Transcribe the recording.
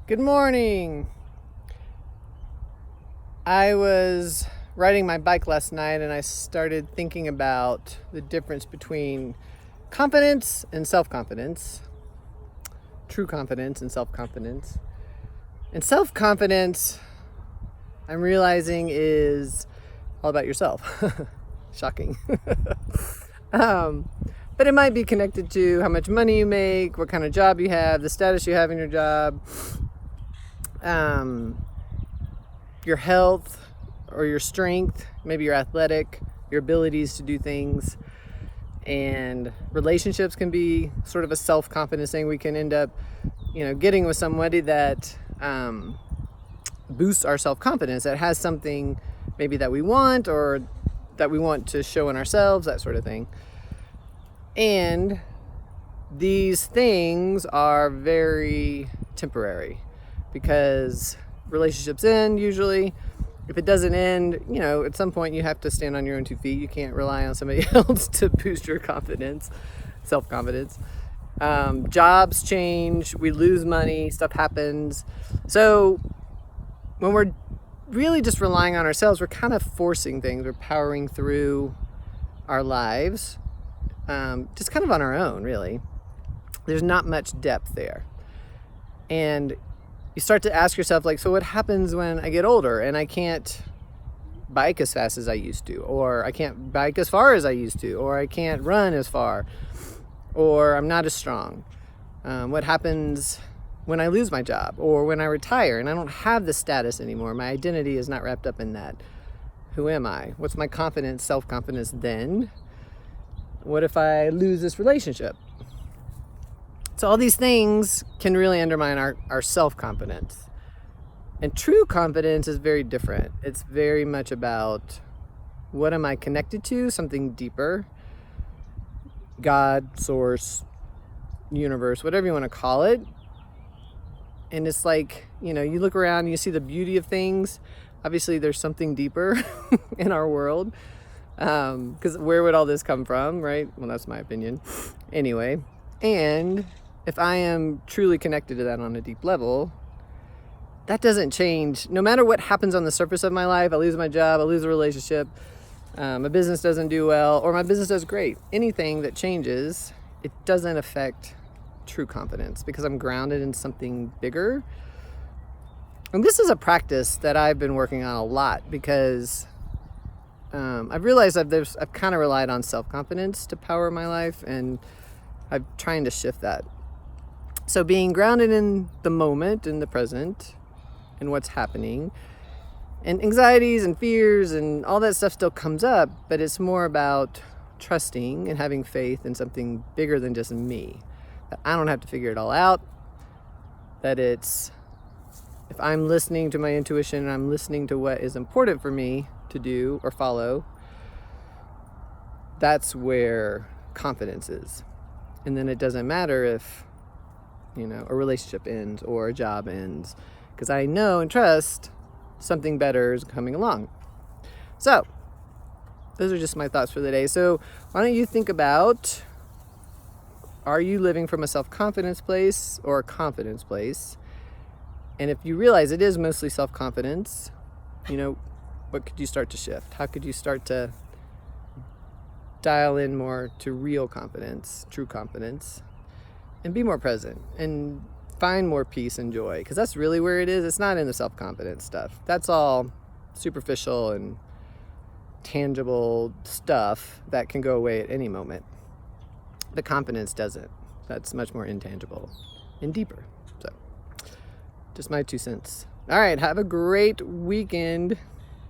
Good morning. I was riding my bike last night and I started thinking about the difference between confidence and self-confidence, true confidence and self-confidence. And self-confidence, I'm realizing, is all about yourself. Shocking. But it might be connected to how much money you make, what kind of job you have, the status you have in your job, your health or your strength, maybe your athletic, your abilities to do things. And relationships can be sort of a self-confidence thing. We can end up, getting with somebody that boosts our self-confidence, that has something maybe that we want or that we want to show in ourselves, that sort of thing. And these things are very temporary because relationships end usually. If it doesn't end, at some point you have to stand on your own 2 feet. You can't rely on somebody else to boost your confidence, self-confidence. Jobs change, we lose money, stuff happens. So when we're really just relying on ourselves, we're kind of forcing things. We're powering through our lives, just kind of on our own, really. There's not much depth there. And you start to ask yourself, so what happens when I get older and I can't bike as fast as I used to, or I can't bike as far as I used to, or I can't run as far, or I'm not as strong? What happens when I lose my job, or when I retire and I don't have the status anymore? My identity is not wrapped up in that. Who am I? What's my confidence, self-confidence then? What if I lose this relationship? So all these things can really undermine our self-confidence. And true confidence is very different. It's very much about, what am I connected to? Something deeper. God, source, universe, whatever you want to call it. And it's you look around and you see the beauty of things. Obviously there's something deeper in our world. Because where would all this come from, right? Well, that's my opinion. Anyway, and if I am truly connected to that on a deep level, that doesn't change. No matter what happens on the surface of my life, I lose my job, I lose a relationship, my business doesn't do well, or my business does great. Anything that changes, it doesn't affect true confidence because I'm grounded in something bigger. And this is a practice that I've been working on a lot because I've realized I've kind of relied on self-confidence to power my life, and I'm trying to shift that. So being grounded in the moment, in the present, and what's happening, and anxieties and fears and all that stuff still comes up, but it's more about trusting and having faith in something bigger than just me. That I don't have to figure it all out. That if I'm listening to my intuition and I'm listening to what is important for me to do or follow, that's where confidence is. And then it doesn't matter if a relationship ends or a job ends, because I know and trust something better is coming along. So those are just my thoughts for the day. So why don't you think about, are you living from a self-confidence place or a confidence place? And if you realize it is mostly self-confidence, what could you start to shift? How could you start to dial in more to real confidence, true confidence, and be more present and find more peace and joy? Because that's really where it is. It's not in the self-confidence stuff. That's all superficial and tangible stuff that can go away at any moment. The confidence doesn't. That's much more intangible and deeper. So just my 2 cents. All right, have a great weekend.